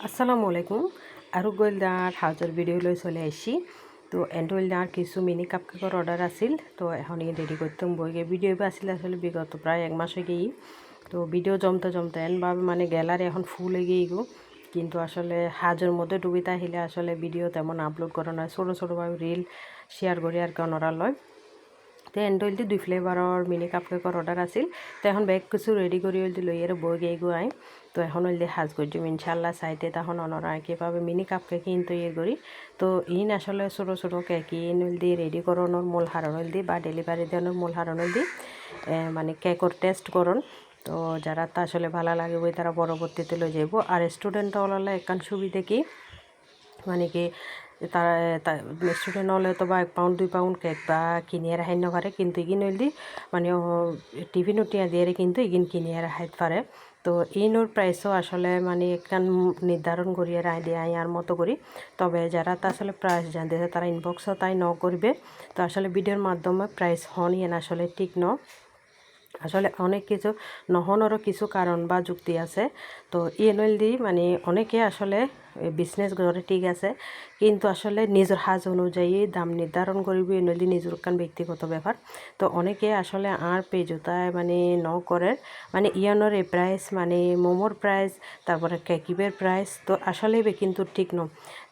আসসালামু আলাইকুম আৰু গোলদার হাউজৰ ভিডিও লৈ চলে আসি তো এন্ডোলদার কিছু মিনি কাপকেকৰ অর্ডার আছিল তো এখন রেডি করতাম বইগে ভিডিও আসলে আসলে বিগত প্রায় এক মাস হয়ে তো ভিডিও জমতে এনভাবে মানে গ্যালারি এখন ফুল হয়ে গিয়ে কিন্তু আসলে হাজের মধ্যে ডুবিতে আহিলে আসলে ভিডিও তেমন আপলোড করা নয় ছোটোভাবে রিল শেয়ার করি আর কি অনরা লয় তো এন্ডোলটি 2 ফ্লেভারর মিনি কাপকেকৰ অর্ডার আছিল তো এখন বেগ কিছু রেডি করে লই আর বই গিয়ে আই তো এখন হইলে হাজ করছিম ইনশাল্লাহ সাইডে তখন অনরা কীভাবে মিনি কাপ কেক ইন তৈরি করি তো ইন আসলে ছোটো কেক ইন দিয়ে রেডি করানোর মূল হারণ দি বা ডেলিভারি দেওয়ানোর মূল হারণ দি মানে কেকর টেস্ট করুন তো যারা তা আসলে ভালো লাগে বই তারা পরবর্তীতে লই যাইব আর স্টুডেন্ট হলে একখান সুবিধা কি মানে কি তারা স্টুডেন্ট হলে তো বা 1 পাউন্ড 2 পাউন্ড কেক বা কিনিয়ে রাখাইন পারে কিন্তু ইগিন হইলি মানে টিফিন উঠিয়া দিয়ে কিন্তু ইগিন কিনিয়ে রাখাইতে পারে তো ইনোর প্রাইসও আসলে মানে একখান নির্ধারণ করিয়ে রায় দিয়ে আর মতো করি তবে যারা তা আসলে প্রাইস জানতে তারা ইনবক্সও তাই ন করবে তো আসলে ভিডিওর মাধ্যমে প্রাইস হন ইয়েন আসলে ঠিক ন আসলে অনেক কিছু নহনরও কিছু কারণ বা যুক্তি আছে তো ইএনএল দি মানে অনেকে আসলে বিজনেস করে ঠিক আছে কিন্তু আসলে নিজের হাজ অনুযায়ী দাম নির্ধারণ করবি এনএল দি নিজের কান ব্যক্তিগত ব্যাপার তো অনেকে আসলে আর পেজোতায় মানে ন করে মানে ইয়নের এই প্রাইস মানে মোমোর প্রাইস তারপরে কেকিবের প্রাইস তো আসলে কিন্তু ঠিক ন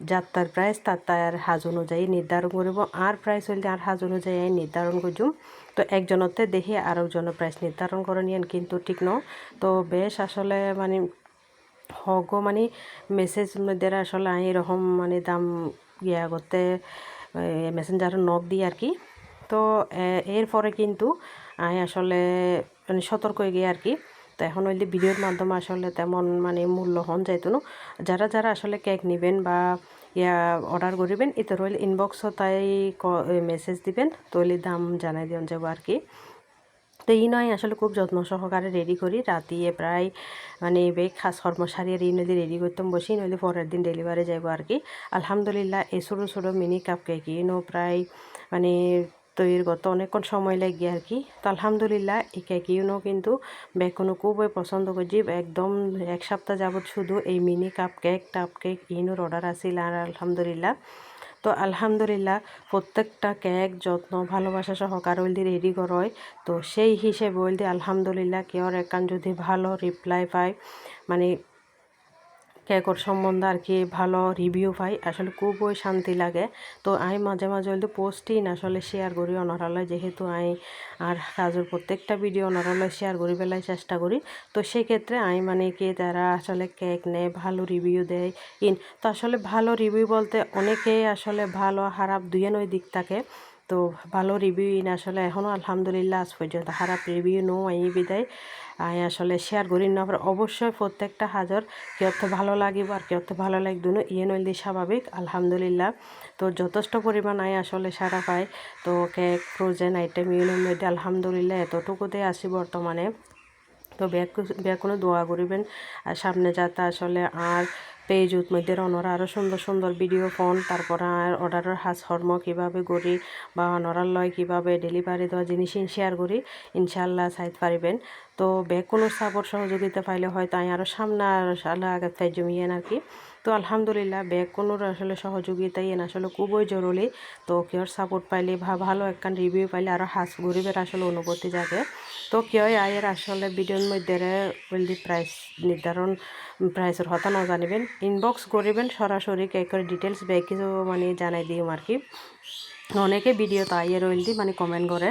যার তার প্রাইস তার হাজ অনুযায়ী নির্ধারণ করব আর প্রাইস হইলে আর হাজ অনুযায়ী নির্ধারণ করছুম তো একজনতে দেখে আরেকজনের প্রাইস নির্ধারণ করে নিয়েন কিন্তু ঠিক ন তো বেশ আসলে মানে হগ মানে মেসেজ মধ্যে আসলে এরকম মানে দাম ইয়া করতে মেসেঞ্জার নক দিই আর কি তো এরপরে কিন্তু আসলে মানে সতর্ক হয়ে গিয়ে আর কি তো এখন হইলে ভিডিওর মাধ্যমে আসলে তেমন মানে মূল্য হন যাইতো না যারা আসলে কেক নেবেন বা ইয়া অর্ডার করিবেন এতে হইলে ইনবক্সও তাই মেসেজ দিবেন তৈলে দাম জানাই দিন যাব আর কি তো ই নয় আসলে খুব যত্ন সহকারে রেডি করি রাতিয়ে প্রায় মানে বেগ খাস কর্মসারি আর নদী রেডি করতাম বসি নদী পরের দিন ডেলিভারি যাব আর কি আলহামদুলিল্লাহ এই ছোটো মিনি কাপ কেক প্রায় মানে তৈরির গত অনেকক্ষণ সময় লাগে আর কি তো আলহামদুলিল্লাহ এই কেক কিন্তু বেগুনও খুবই পছন্দ করছি একদম এক সপ্তাহ যাবত শুধু এই মিনি কাপ কেক টাপ কেক ইনোর অর্ডার আসিল আর আলহামদুলিল্লাহ তো আলহামদুলিল্লাহ প্রত্যেকটা কেক যত্ন ভালোবাসা সহকারে ওইল দিয়ে রেডি করা হয় তো সেই হিসেবে ওইল দিয়ে আলহামদুলিল্লাহ কেউর একখান যদি ভালো রিপ্লাই পায় মানে কেকর সম্বন্ধে আর কি ভালো রিভিউ পাই আসলে খুবই শান্তি লাগে তো আমি মাঝে হয়তো পোস্টই আসলে শেয়ার করি অনারালয় যেহেতু আমি আর কাজের প্রত্যেকটা ভিডিও অনারালয় শেয়ার করি বেলায় চেষ্টা করি তো সেক্ষেত্রে আমি মানে কি তারা আসলে কেক নেয় ভালো রিভিউ দেয় তো আসলে ভালো রিভিউ বলতে অনেকেই আসলে ভালো খারাপ দুইয়ের দিক থাকে তো ভালো রিভিউ আসলে এখনও আলহামদুলিল্লাহ আজ পর্যন্ত খারাপ রিভিউ নো আমি বিদায় আমি আসলে শেয়ার করি না অবশ্যই প্রত্যেকটা হাজার কেউতে ভালো লাগিব আর কেউতে ভালো লাগবে না ইয়ে নইলে স্বাভাবিক আলহামদুলিল্লাহ তো যথেষ্ট পরিমাণ আমি আসলে সারা পাই তো কেক ফ্রোজেন আইটেম ইউনোর মধ্যে আলহামদুলিল্লাহ এতটুকুতে আসি বর্তমানে তো কোনো দোয়া করিবেন আর সামনে যাতে আসলে আর পেজুত মধ্যে অনরা আরও সুন্দর ভিডিও ফোন তারপর আর অর্ডারের হাজ হর্ম কীভাবে করি বা অনরার লয় কীভাবে ডেলিভারি দেওয়া জিনিস শেয়ার করি ইনশাল্লাহ চাইতে পারিবেন তো কোনো সাপোর্ট সহযোগিতা পাইলে হয়তো আমি আরও সামনে আগে তাই জমিয়েন আর কি তো আলহামদুলিল্লাহ কোনোর আসলে সহযোগিতাই আসলে খুবই জরুরি তো কেউর সাপোর্ট পাইলে ভালো একখান রিভিউ পাইলে আরও হাজ গরিবের আসলে অনুভূতি জাগে তো কেউ আয়ের আসলে ভিডিওর মধ্যে প্রাইস নির্ধারণ প্রাইসের কথা না জানিবেন ইনবক্স করিবেন সরাসরি কেকের ডিটেলস কিছু মানে জানাই দিম আর কি অনেকে ভিডিও তাইয়ের মানে কমেন্ট করে